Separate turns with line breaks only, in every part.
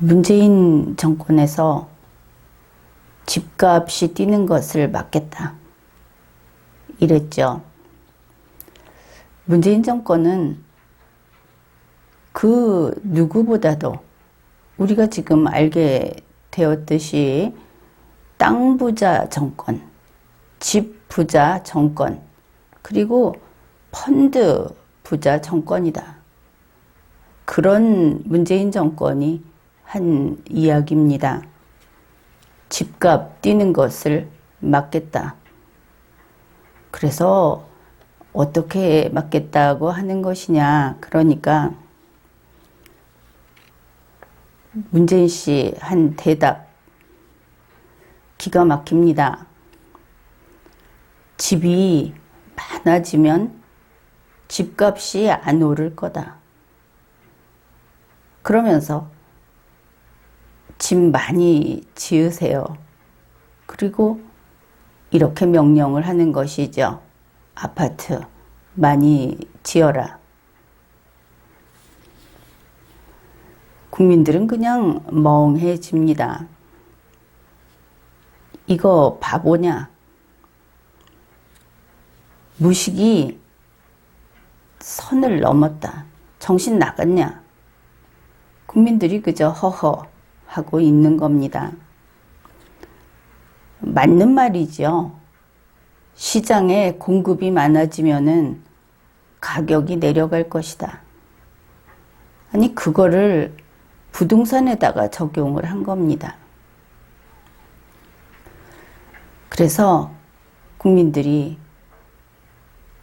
문재인 정권에서 집값이 뛰는 것을 막겠다 이랬죠. 문재인 정권은 그 누구보다도 우리가 지금 알게 되었듯이 땅 부자 정권, 집 부자 정권, 그리고 펀드 부자 정권이다. 그런 문재인 정권이 한 이야기입니다. 집값 뛰는 것을 막겠다. 그래서 어떻게 막겠다고 하는 것이냐. 그러니까 문재인 씨 한 대답 기가 막힙니다. 집이 많아지면 집값이 안 오를 거다. 그러면서 집 많이 지으세요. 그리고 이렇게 명령을 하는 것이죠. 아파트 많이 지어라. 국민들은 그냥 멍해집니다. 이거 바보냐? 무식이 선을 넘었다. 정신 나갔냐? 국민들이 그저 허허 하고 있는 겁니다. 맞는 말이죠. 시장에 공급이 많아지면은 가격이 내려갈 것이다. 아니, 그거를 부동산에다가 적용을 한 겁니다. 그래서 국민들이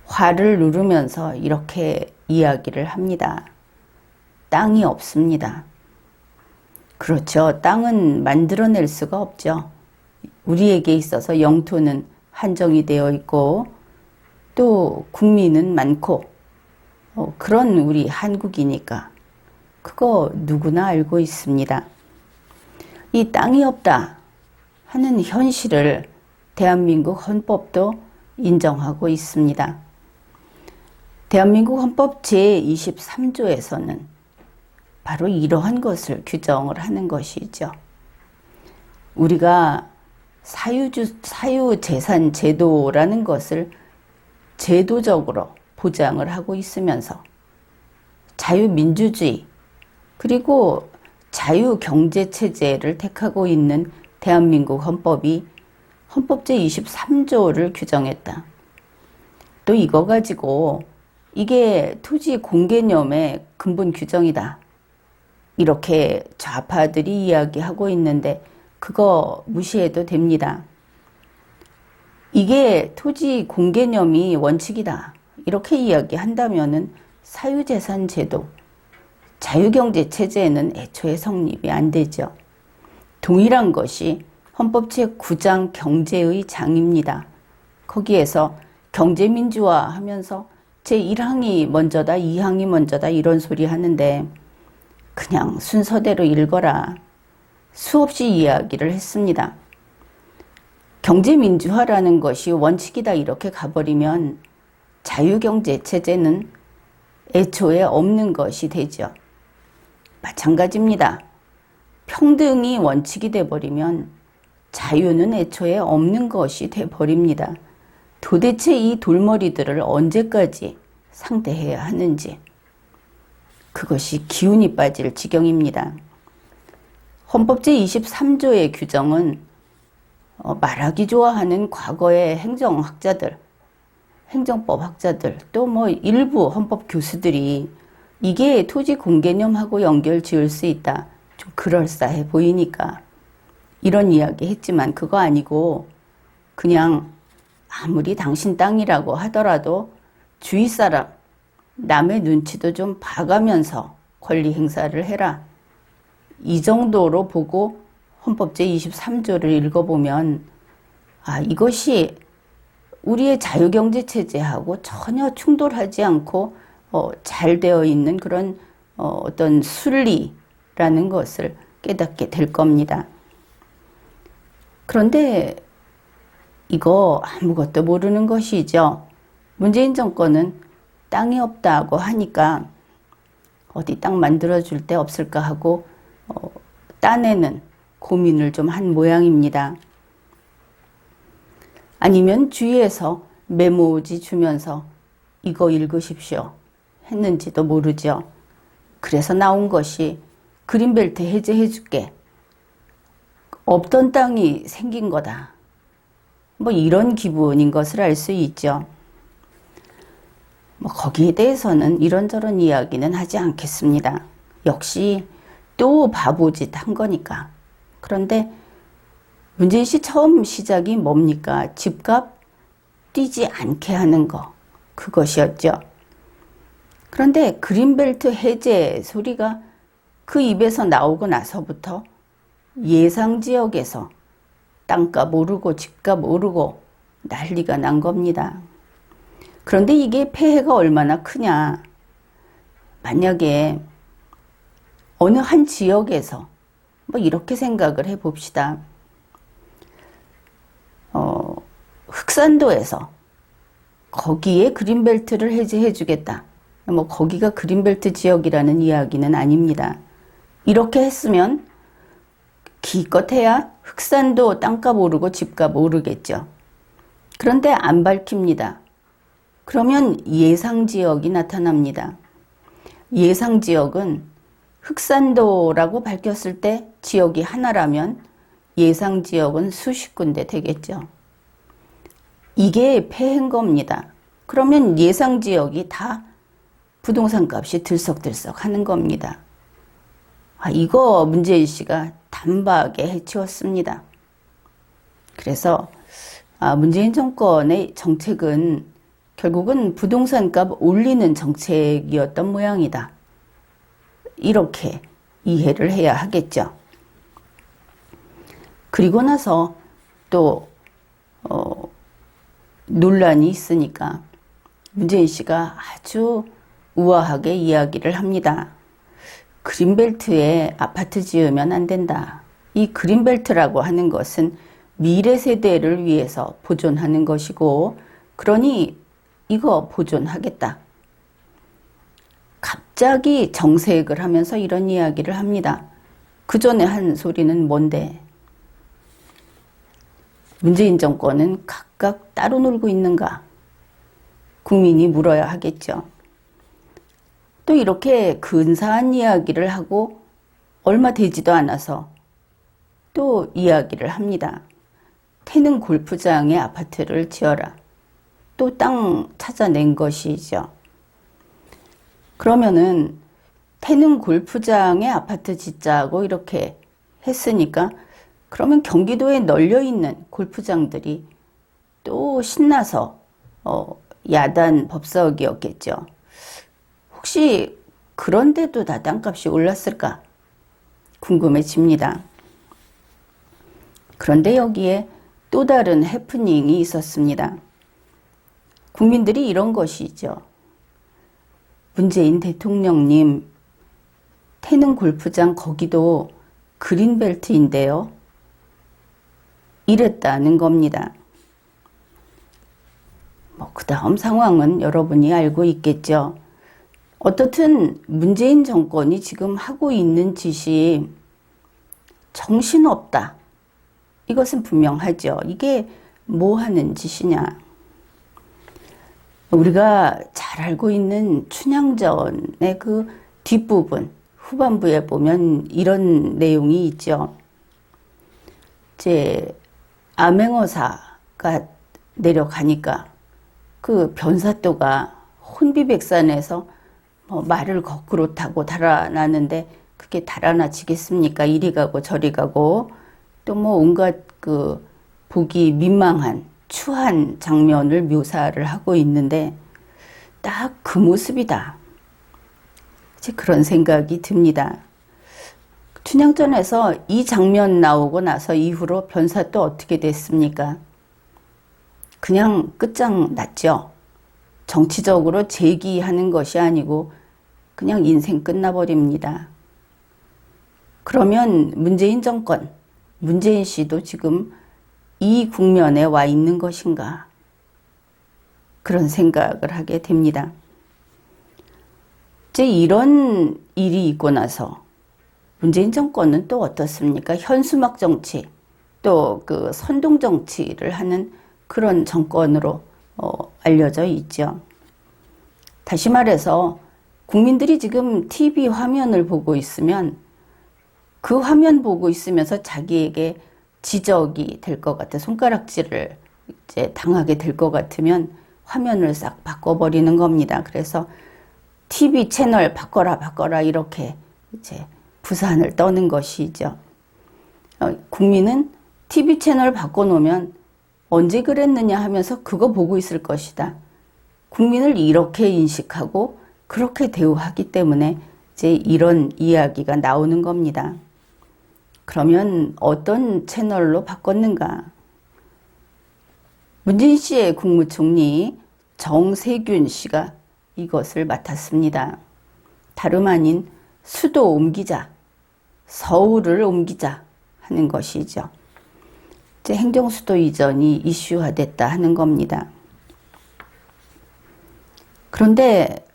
화를 누르면서 이렇게 이야기를 합니다. 땅이 없습니다. 그렇죠. 땅은 만들어낼 수가 없죠. 우리에게 있어서 영토는 한정이 되어 있고 또 국민은 많고 그런 우리 한국이니까 그거 누구나 알고 있습니다. 이 땅이 없다 하는 현실을 대한민국 헌법도 인정하고 있습니다. 대한민국 헌법 제23조에서는 바로 이러한 것을 규정을 하는 것이죠. 우리가 사유재산 제도라는 것을 제도적으로 보장을 하고 있으면서 자유민주주의 그리고 자유경제체제를 택하고 있는 대한민국 헌법이 헌법 제23조를 규정했다. 또 이거 가지고 이게 토지 공개념의 근본 규정이다. 이렇게 좌파들이 이야기하고 있는데 그거 무시해도 됩니다. 이게 토지 공개념이 원칙이다. 이렇게 이야기한다면은 사유재산 제도, 자유경제체제에는 애초에 성립이 안 되죠. 동일한 것이 헌법 제9장 경제의 장입니다. 거기에서 경제민주화 하면서 제1항이 먼저다, 2항이 먼저다 이런 소리 하는데 그냥 순서대로 읽어라. 수없이 이야기를 했습니다. 경제민주화라는 것이 원칙이다 이렇게 가버리면 자유경제체제는 애초에 없는 것이 되죠. 마찬가지입니다. 평등이 원칙이 돼버리면 자유는 애초에 없는 것이 돼버립니다. 도대체 이 돌머리들을 언제까지 상대해야 하는지 그것이 기운이 빠질 지경입니다. 헌법 제23조의 규정은 말하기 좋아하는 과거의 행정학자들, 행정법학자들 또 일부 헌법 교수들이 이게 토지 공개념하고 연결 지을 수 있다. 좀 그럴싸해 보이니까 이런 이야기 했지만 그거 아니고 그냥 아무리 당신 땅이라고 하더라도 주위 사람, 남의 눈치도 좀 봐가면서 권리 행사를 해라. 이 정도로 보고 헌법 제23조를 읽어보면 이것이 우리의 자유경제체제하고 전혀 충돌하지 않고 잘 되어 있는 그런 어떤 순리라는 것을 깨닫게 될 겁니다. 그런데 이거 아무것도 모르는 것이죠. 문재인 정권은 땅이 없다고 하니까 어디 땅 만들어줄 데 없을까 하고 따내는 고민을 좀 한 모양입니다. 아니면 주위에서 메모지 주면서 이거 읽으십시오 했는지도 모르죠. 그래서 나온 것이 그린벨트 해제해줄게. 없던 땅이 생긴 거다. 뭐 이런 기분인 것을 알 수 있죠. 거기에 대해서는 이런저런 이야기는 하지 않겠습니다. 역시 또 바보짓 한 거니까. 그런데 문재인 씨 처음 시작이 뭡니까? 집값 뛰지 않게 하는 거. 그것이었죠. 그런데 그린벨트 해제 소리가 그 입에서 나오고 나서부터 예상지역에서 땅값 오르고 집값 오르고 난리가 난 겁니다. 그런데 이게 폐해가 얼마나 크냐. 만약에 어느 한 지역에서 이렇게 생각을 해봅시다. 흑산도에서 거기에 그린벨트를 해제해 주겠다. 거기가 그린벨트 지역이라는 이야기는 아닙니다. 이렇게 했으면 기껏해야 흑산도 땅값 오르고 집값 오르겠죠. 그런데 안 밝힙니다. 그러면 예상지역이 나타납니다. 예상지역은 흑산도라고 밝혔을 때 지역이 하나라면 예상지역은 수십 군데 되겠죠. 이게 폐해인 겁니다. 그러면 예상지역이 다 부동산 값이 들썩들썩 하는 겁니다. 이거 문재인 씨가 단박에 해치웠습니다. 그래서 문재인 정권의 정책은 결국은 부동산 값 올리는 정책이었던 모양이다. 이렇게 이해를 해야 하겠죠. 그리고 나서 또 논란이 있으니까 문재인 씨가 아주 우아하게 이야기를 합니다. 그린벨트에 아파트 지으면 안 된다. 이 그린벨트라고 하는 것은 미래 세대를 위해서 보존하는 것이고, 그러니 이거 보존하겠다. 갑자기 정색을 하면서 이런 이야기를 합니다. 그 전에 한 소리는 뭔데? 문재인 정권은 각각 따로 놀고 있는가? 국민이 물어야 하겠죠. 또 이렇게 근사한 이야기를 하고 얼마 되지도 않아서 또 이야기를 합니다. 태릉 골프장에 아파트를 지어라. 또 땅 찾아낸 것이죠. 그러면은 태릉 골프장에 아파트 짓자고 이렇게 했으니까 그러면 경기도에 널려있는 골프장들이 또 신나서 야단 법석이었겠죠. 혹시 그런데도 다 땅값이 올랐을까 궁금해집니다. 그런데 여기에 또 다른 해프닝이 있었습니다. 국민들이 이런 것이죠. 문재인 대통령님, 태릉 골프장 거기도 그린벨트인데요. 이랬다는 겁니다. 그 다음 상황은 여러분이 알고 있겠죠. 어떻든 문재인 정권이 지금 하고 있는 짓이 정신없다. 이것은 분명하죠. 이게 뭐 하는 짓이냐. 우리가 잘 알고 있는 춘향전의 그 뒷부분, 후반부에 보면 이런 내용이 있죠. 이제 암행어사가 내려가니까 그 변사또가 혼비백산해서 뭐 말을 거꾸로 타고 달아나는데 그게 달아나지겠습니까? 이리 가고 저리 가고 또 뭐 온갖 그 보기 민망한 추한 장면을 묘사를 하고 있는데 딱 그 모습이다. 이제 그런 생각이 듭니다. 춘향전에서 이 장면 나오고 나서 이후로 변사 또 어떻게 됐습니까? 그냥 끝장났죠. 정치적으로 제기하는 것이 아니고 그냥 인생 끝나버립니다. 그러면 문재인 정권, 문재인 씨도 지금 이 국면에 와 있는 것인가? 그런 생각을 하게 됩니다. 이제 이런 일이 있고 나서 문재인 정권은 또 어떻습니까? 현수막 정치, 또 그 선동 정치를 하는 그런 정권으로 알려져 있죠. 다시 말해서 국민들이 지금 TV 화면을 보고 있으면 그 화면 보고 있으면서 자기에게 지적이 될 것 같아 손가락질을 이제 당하게 될 것 같으면 화면을 싹 바꿔버리는 겁니다. 그래서 TV 채널 바꿔라 이렇게 이제 부산을 떠는 것이죠. 국민은 TV 채널 바꿔놓으면 언제 그랬느냐 하면서 그거 보고 있을 것이다. 국민을 이렇게 인식하고 그렇게 대우하기 때문에 이제 이런 이야기가 나오는 겁니다. 그러면 어떤 채널로 바꿨는가? 문재인 씨의 국무총리 정세균 씨가 이것을 맡았습니다. 다름 아닌 수도 옮기자, 서울을 옮기자 하는 것이죠. 이제 행정수도 이전이 이슈화됐다 하는 겁니다. 그런데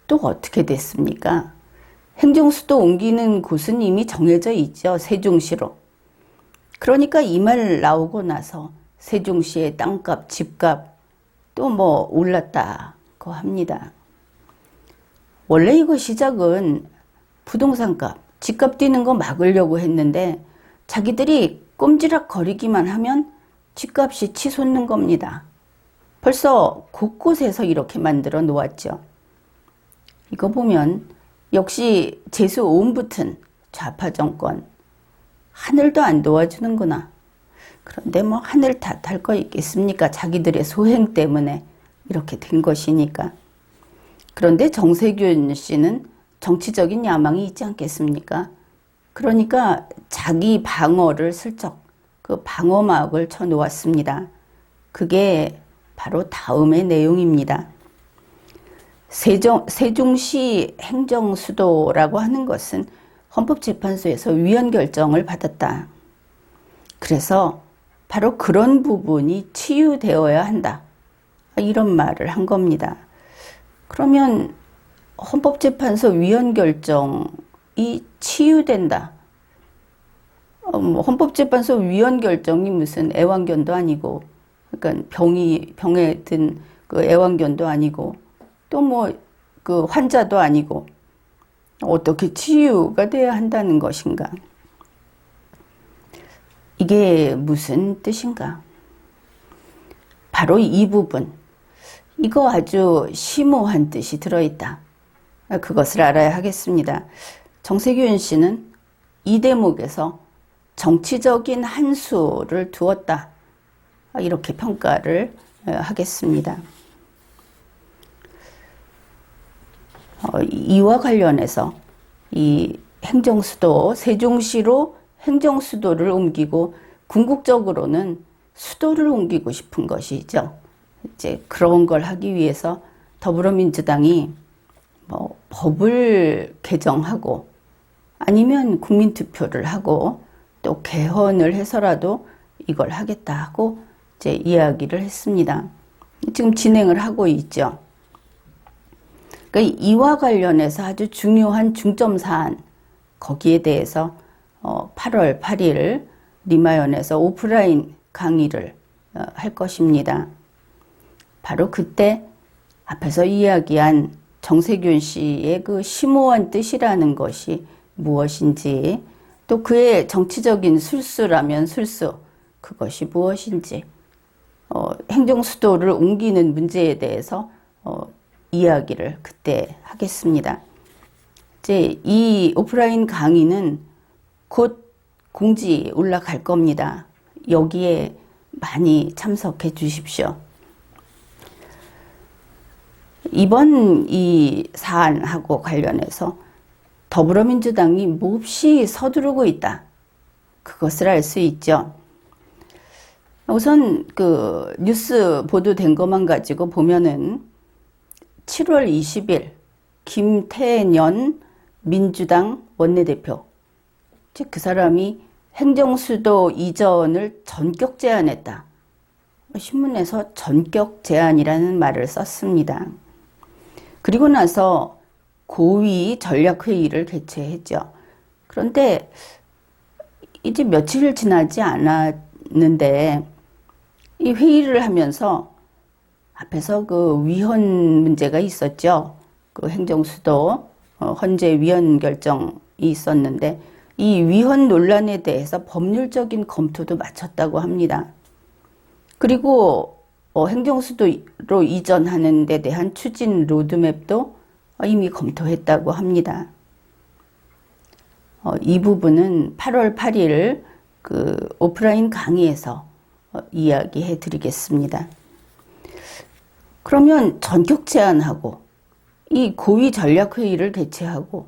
또 어떻게 됐습니까? 행정수도 옮기는 곳은 이미 정해져 있죠. 세종시로. 그러니까 이 말 나오고 나서 세종시의 땅값, 집값 또 뭐 올랐다고 합니다. 원래 이거 시작은 부동산값, 집값 뛰는 거 막으려고 했는데 자기들이 꼼지락 거리기만 하면 집값이 치솟는 겁니다. 벌써 곳곳에서 이렇게 만들어 놓았죠. 이거 보면 역시 재수 온 붙은 좌파 정권, 하늘도 안 도와주는구나. 그런데 뭐 하늘 탓할 거 있겠습니까? 자기들의 소행 때문에 이렇게 된 것이니까. 그런데 정세균 씨는 정치적인 야망이 있지 않겠습니까? 그러니까 자기 방어를 슬쩍 그 방어막을 쳐놓았습니다. 그게 바로 다음의 내용입니다. 세종시 행정수도라고 하는 것은 헌법재판소에서 위헌 결정을 받았다. 그래서 바로 그런 부분이 치유되어야 한다. 이런 말을 한 겁니다. 그러면 헌법재판소 위헌 결정이 치유된다. 헌법재판소 위헌 결정이 무슨 애완견도 아니고, 그러니까 병에 든 그 애완견도 아니고, 또 뭐 그 환자도 아니고, 어떻게 치유가 돼야 한다는 것인가? 이게 무슨 뜻인가? 바로 이 부분. 이거 아주 심오한 뜻이 들어있다. 그것을 알아야 하겠습니다. 정세균 씨는 이 대목에서 정치적인 한 수를 두었다. 이렇게 평가를 하겠습니다. 이와 관련해서 이 행정수도, 세종시로 행정수도를 옮기고 궁극적으로는 수도를 옮기고 싶은 것이죠. 이제 그런 걸 하기 위해서 더불어민주당이 뭐 법을 개정하고 아니면 국민투표를 하고 또 개헌을 해서라도 이걸 하겠다 하고 이제 이야기를 했습니다. 지금 진행을 하고 있죠. 그러니까 이와 관련해서 아주 중요한 중점 사안 거기에 대해서 8월 8일 리마연에서 오프라인 강의를 할 것입니다. 바로 그때 앞에서 이야기한 정세균 씨의 그 심오한 뜻이라는 것이 무엇인지, 또 그의 정치적인 술수라면 술수, 그것이 무엇인지, 행정수도를 옮기는 문제에 대해서 이야기를 그때 하겠습니다. 이제 이 오프라인 강의는 곧 공지 올라갈 겁니다. 여기에 많이 참석해 주십시오. 이번 이 사안하고 관련해서 더불어민주당이 몹시 서두르고 있다. 그것을 알 수 있죠. 우선 그 뉴스 보도된 것만 가지고 보면은 7월 20일 김태년 민주당 원내대표, 즉 그 사람이 행정수도 이전을 전격 제안했다. 신문에서 전격 제안이라는 말을 썼습니다. 그리고 나서 고위 전략회의를 개최했죠. 그런데 이제 며칠 지나지 않았는데 이 회의를 하면서 앞에서 그 위헌 문제가 있었죠. 그 행정수도 헌재 위헌 결정이 있었는데 이 위헌 논란에 대해서 법률적인 검토도 마쳤다고 합니다. 그리고 행정수도로 이전하는 데 대한 추진 로드맵도 이미 검토했다고 합니다. 이 부분은 8월 8일 그 오프라인 강의에서 이야기해 드리겠습니다. 그러면 전격 제안하고 이 고위 전략회의를 개최하고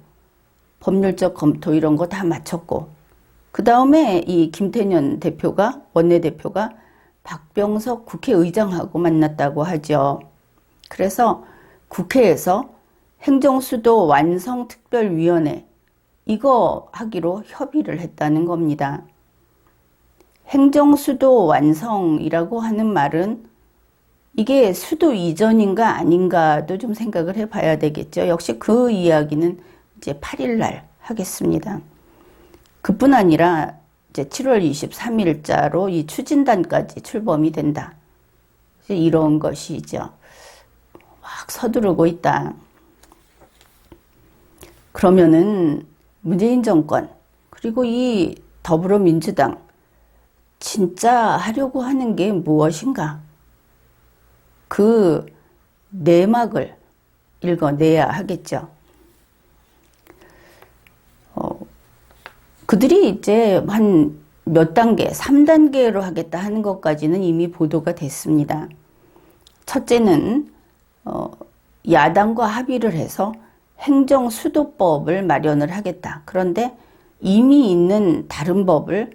법률적 검토 이런 거 다 마쳤고 그 다음에 이 김태년 대표가 원내대표가 박병석 국회의장하고 만났다고 하죠. 그래서 국회에서 행정수도 완성특별위원회 이거 하기로 협의를 했다는 겁니다. 행정수도 완성이라고 하는 말은 이게 수도 이전인가 아닌가도 좀 생각을 해봐야 되겠죠. 역시 그 이야기는 이제 8일 날 하겠습니다. 그뿐 아니라 이제 7월 23일자로 이 추진단까지 출범이 된다. 이제 이런 것이죠. 막 서두르고 있다. 그러면은 문재인 정권 그리고 이 더불어민주당 진짜 하려고 하는 게 무엇인가? 그 내막을 읽어내야 하겠죠. 그들이 이제 한 몇 단계, 3단계로 하겠다 하는 것까지는 이미 보도가 됐습니다. 첫째는 야당과 합의를 해서 행정수도법을 마련을 하겠다. 그런데 이미 있는 다른 법을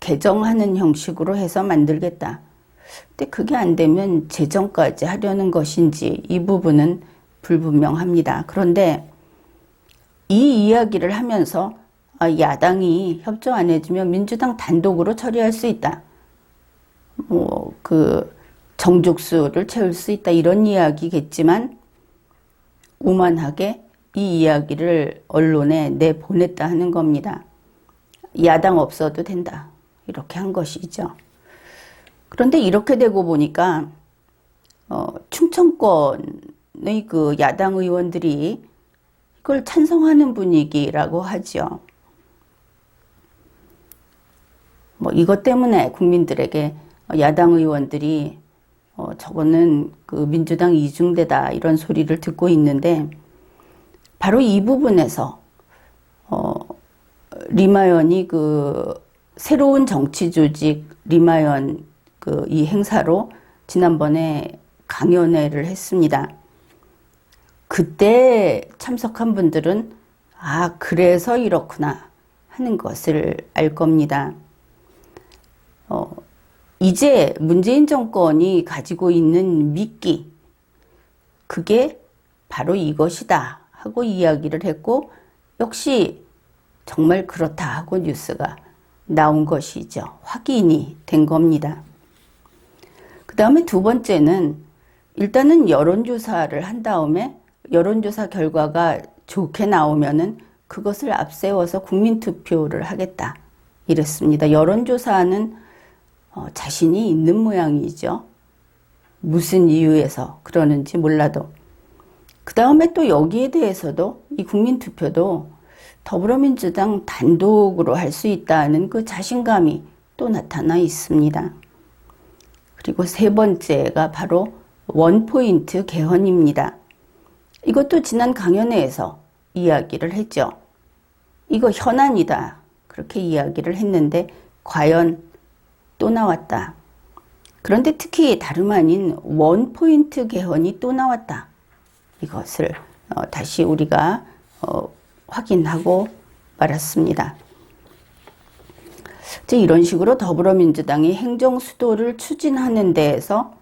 개정하는 형식으로 해서 만들겠다. 근데 그게 안 되면 제정까지 하려는 것인지 이 부분은 불분명합니다. 그런데 이 이야기를 하면서 야당이 협조 안 해주면 민주당 단독으로 처리할 수 있다. 그 정족수를 채울 수 있다. 이런 이야기겠지만 오만하게 이 이야기를 언론에 내보냈다 하는 겁니다. 야당 없어도 된다. 이렇게 한 것이죠. 그런데 이렇게 되고 보니까 충청권의 그 야당 의원들이 이걸 찬성하는 분위기라고 하죠. 이것 때문에 국민들에게 야당 의원들이 저거는 그 민주당 이중대다 이런 소리를 듣고 있는데 바로 이 부분에서 리마연이 그 새로운 정치 조직 리마연 그 이 행사로 지난번에 강연회를 했습니다. 그때 참석한 분들은 그래서 이렇구나 하는 것을 알 겁니다. 이제 문재인 정권이 가지고 있는 미끼, 그게 바로 이것이다 하고 이야기를 했고, 역시 정말 그렇다 하고 뉴스가 나온 것이죠. 확인이 된 겁니다. 그 다음에 두 번째는 일단은 여론조사를 한 다음에 여론조사 결과가 좋게 나오면은 그것을 앞세워서 국민투표를 하겠다 이랬습니다. 여론조사는 자신이 있는 모양이죠. 무슨 이유에서 그러는지 몰라도. 그 다음에 또 여기에 대해서도 이 국민투표도 더불어민주당 단독으로 할 수 있다는 그 자신감이 또 나타나 있습니다. 그리고 세 번째가 바로 원포인트 개헌입니다. 이것도 지난 강연회에서 이야기를 했죠. 이거 현안이다. 그렇게 이야기를 했는데 과연 또 나왔다. 그런데 특히 다름 아닌 원포인트 개헌이 또 나왔다. 이것을 다시 우리가 확인하고 말았습니다. 이런 식으로 더불어민주당이 행정수도를 추진하는 데에서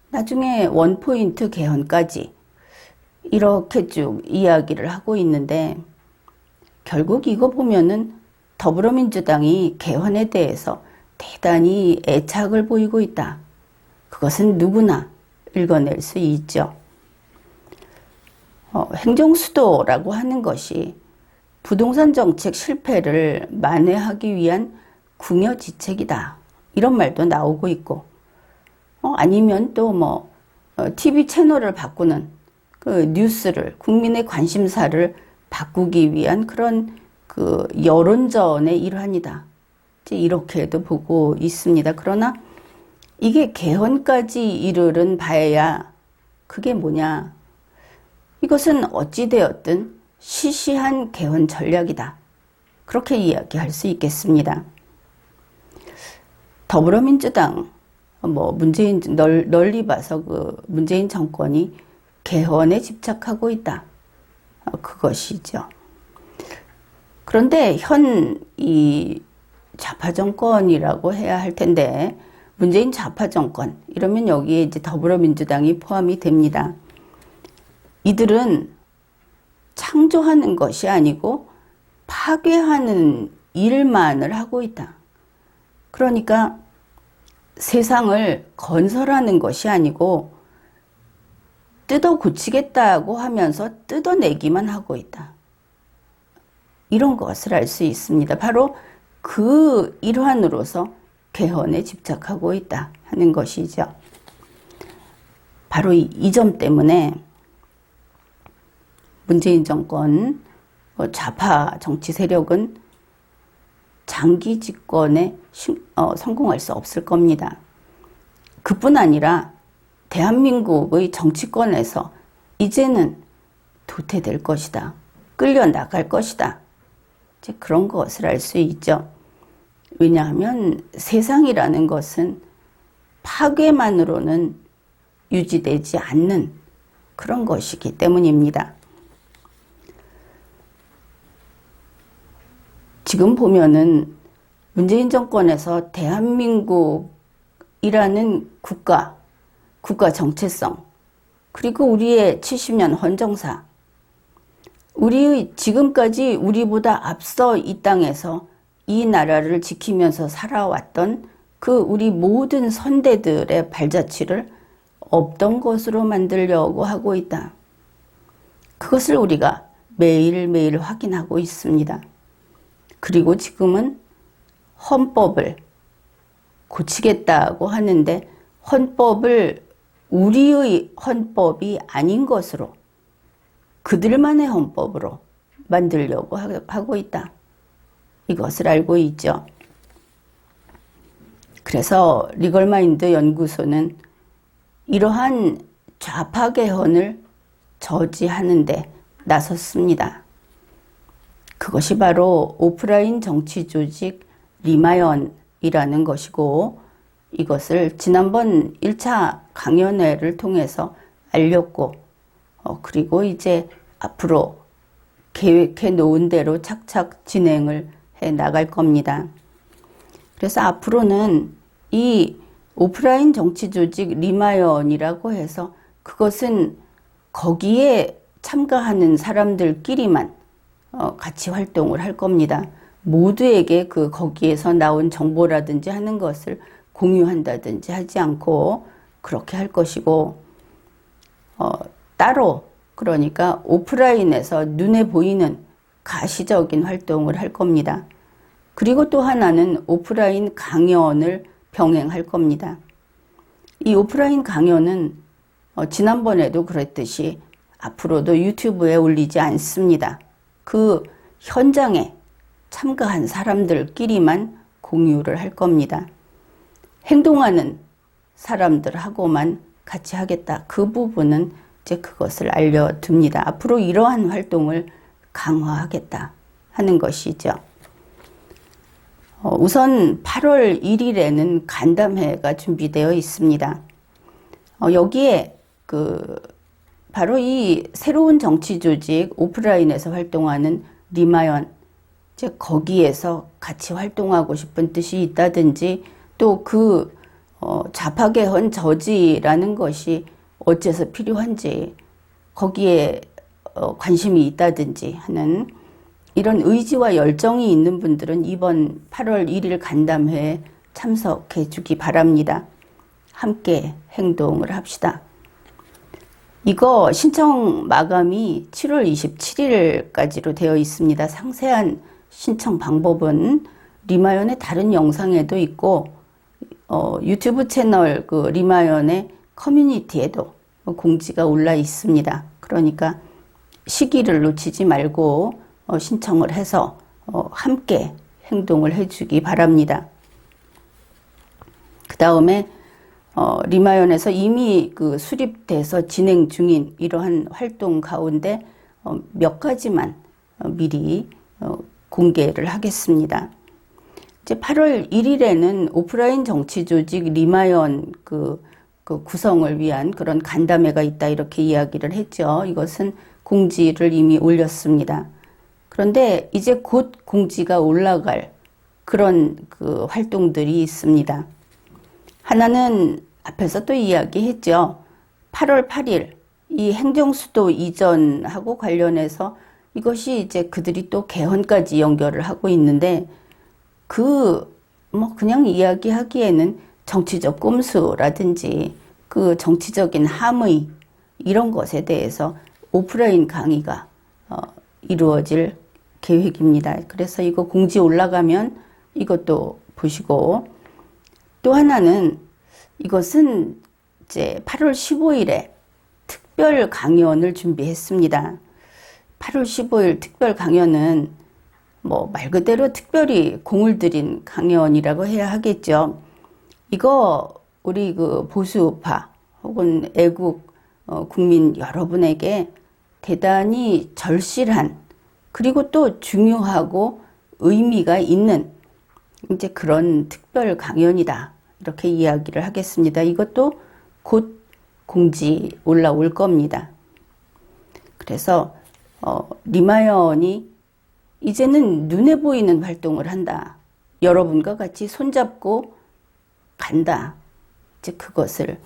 나중에 원포인트 개헌까지 이렇게 쭉 이야기를 하고 있는데, 결국 이거 보면은 더불어민주당이 개헌에 대해서 대단히 애착을 보이고 있다. 그것은 누구나 읽어낼 수 있죠. 행정수도라고 하는 것이 부동산 정책 실패를 만회하기 위한 궁여지책이다. 이런 말도 나오고 있고, 아니면 또 TV 채널을 바꾸는 그 뉴스를, 국민의 관심사를 바꾸기 위한 그런 그 여론전의 일환이다. 이렇게도 보고 있습니다. 그러나 이게 개헌까지 이르는 바에야 그게 뭐냐? 이것은 어찌되었든 시시한 개헌 전략이다. 그렇게 이야기할 수 있겠습니다. 더불어민주당, 문재인, 널리 봐서 그 문재인 정권이 개헌에 집착하고 있다. 그것이죠. 그런데 이 좌파 정권이라고 해야 할 텐데, 문재인 좌파 정권, 이러면 여기에 이제 더불어민주당이 포함이 됩니다. 이들은 창조하는 것이 아니고 파괴하는 일만을 하고 있다. 그러니까 세상을 건설하는 것이 아니고 뜯어 고치겠다고 하면서 뜯어내기만 하고 있다. 이런 것을 알 수 있습니다. 바로 그 일환으로서 개헌에 집착하고 있다 하는 것이죠. 바로 이 점 때문에 문재인 정권 좌파 정치 세력은 장기 집권에 성공할 수 없을 겁니다. 그뿐 아니라 대한민국의 정치권에서 이제는 도태될 것이다. 끌려나갈 것이다. 이제 그런 것을 알 수 있죠. 왜냐하면 세상이라는 것은 파괴만으로는 유지되지 않는 그런 것이기 때문입니다. 지금 보면은 문재인 정권에서 대한민국이라는 국가 정체성, 그리고 우리의 70년 헌정사, 우리의 지금까지 우리보다 앞서 이 땅에서 이 나라를 지키면서 살아왔던 그 우리 모든 선대들의 발자취를 없던 것으로 만들려고 하고 있다. 그것을 우리가 매일매일 확인하고 있습니다. 그리고 지금은 헌법을 고치겠다고 하는데 헌법을 우리의 헌법이 아닌 것으로, 그들만의 헌법으로 만들려고 하고 있다. 이것을 알고 있죠. 그래서 리걸마인드 연구소는 이러한 좌파 개헌을 저지하는 데 나섰습니다. 그것이 바로 오프라인 정치 조직 리마연이라는 것이고, 이것을 지난번 1차 강연회를 통해서 알렸고, 그리고 이제 앞으로 계획해 놓은 대로 착착 진행을 해 나갈 겁니다. 그래서 앞으로는 이 오프라인 정치 조직 리마연이라고 해서 그것은 거기에 참가하는 사람들끼리만 같이 활동을 할 겁니다. 모두에게 거기에서 나온 정보라든지 하는 것을 공유한다든지 하지 않고 그렇게 할 것이고, 따로, 그러니까 오프라인에서 눈에 보이는 가시적인 활동을 할 겁니다. 그리고 또 하나는 오프라인 강연을 병행할 겁니다. 이 오프라인 강연은 지난번에도 그랬듯이 앞으로도 유튜브에 올리지 않습니다. 그 현장에 참가한 사람들끼리만 공유를 할 겁니다. 행동하는 사람들하고만 같이 하겠다. 그 부분은 이제 그것을 알려둡니다. 앞으로 이러한 활동을 강화하겠다 하는 것이죠. 우선 8월 1일에는 간담회가 준비되어 있습니다. 여기에 바로 이 새로운 정치 조직 오프라인에서 활동하는 리마연, 이제 거기에서 같이 활동하고 싶은 뜻이 있다든지 또 좌파 개헌 저지라는 것이 어째서 필요한지 거기에 관심이 있다든지 하는 이런 의지와 열정이 있는 분들은 이번 8월 1일 간담회에 참석해 주기 바랍니다. 함께 행동을 합시다. 이거 신청 마감이 7월 27일까지로 되어 있습니다. 상세한 신청 방법은 리마연의 다른 영상에도 있고 유튜브 채널 리마연의 커뮤니티에도 공지가 올라 있습니다. 그러니까 시기를 놓치지 말고 신청을 해서 함께 행동을 해주기 바랍니다. 그 다음에 리마연에서 이미 수립돼서 진행 중인 이러한 활동 가운데 몇 가지만 미리 공개를 하겠습니다. 이제 8월 1일에는 오프라인 정치 조직 리마연 구성을 위한 그런 간담회가 있다 이렇게 이야기를 했죠. 이것은 공지를 이미 올렸습니다. 그런데 이제 곧 공지가 올라갈 그런 활동들이 있습니다. 하나는 앞에서 또 이야기했죠. 8월 8일 이 행정수도 이전하고 관련해서 이것이 이제 그들이 또 개헌까지 연결을 하고 있는데 그냥 이야기하기에는 정치적 꼼수라든지 정치적인 함의 이런 것에 대해서 오프라인 강의가 이루어질 계획입니다. 그래서 이거 공지 올라가면 이것도 보시고 또 하나는 이것은 이제 8월 15일에 특별 강연을 준비했습니다. 8월 15일 특별 강연은 말 그대로 특별히 공을 들인 강연이라고 해야 하겠죠. 이거 우리 보수파 혹은 애국 국민 여러분에게 대단히 절실한 그리고 또 중요하고 의미가 있는 이제 그런 특별 강연이다. 이렇게 이야기를 하겠습니다. 이것도 곧 공지 올라올 겁니다. 그래서 리마연이 이제는 눈에 보이는 활동을 한다. 여러분과 같이 손잡고 간다. 이제 그것을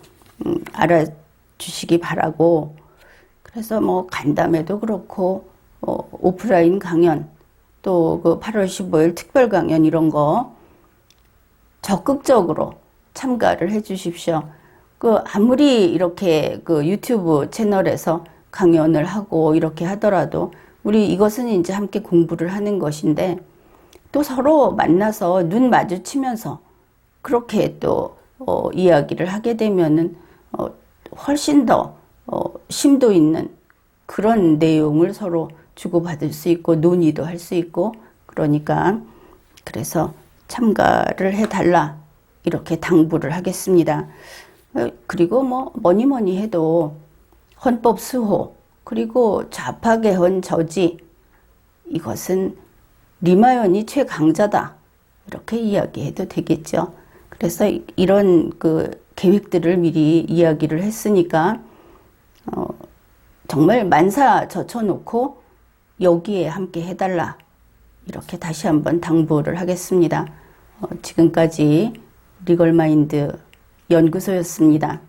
알아주시기 바라고 그래서 간담회도 그렇고 오프라인 강연 또 8월 15일 특별 강연 이런 거 적극적으로 참가를 해 주십시오. 아무리 이렇게 유튜브 채널에서 강연을 하고 이렇게 하더라도 우리 이것은 이제 함께 공부를 하는 것인데 또 서로 만나서 눈 마주치면서 그렇게 또 이야기를 하게 되면은 훨씬 더 심도 있는 그런 내용을 서로 주고받을 수 있고 논의도 할 수 있고 그러니까 그래서 참가를 해달라 이렇게 당부를 하겠습니다. 그리고 뭐니 해도 헌법 수호 그리고 좌파 개헌 저지 이것은 리마연이 최강자다 이렇게 이야기해도 되겠죠. 그래서 이런 계획들을 미리 이야기를 했으니까 정말 만사 젖혀놓고 여기에 함께 해달라 이렇게 다시 한번 당부를 하겠습니다. 지금까지 리걸마인드 연구소였습니다.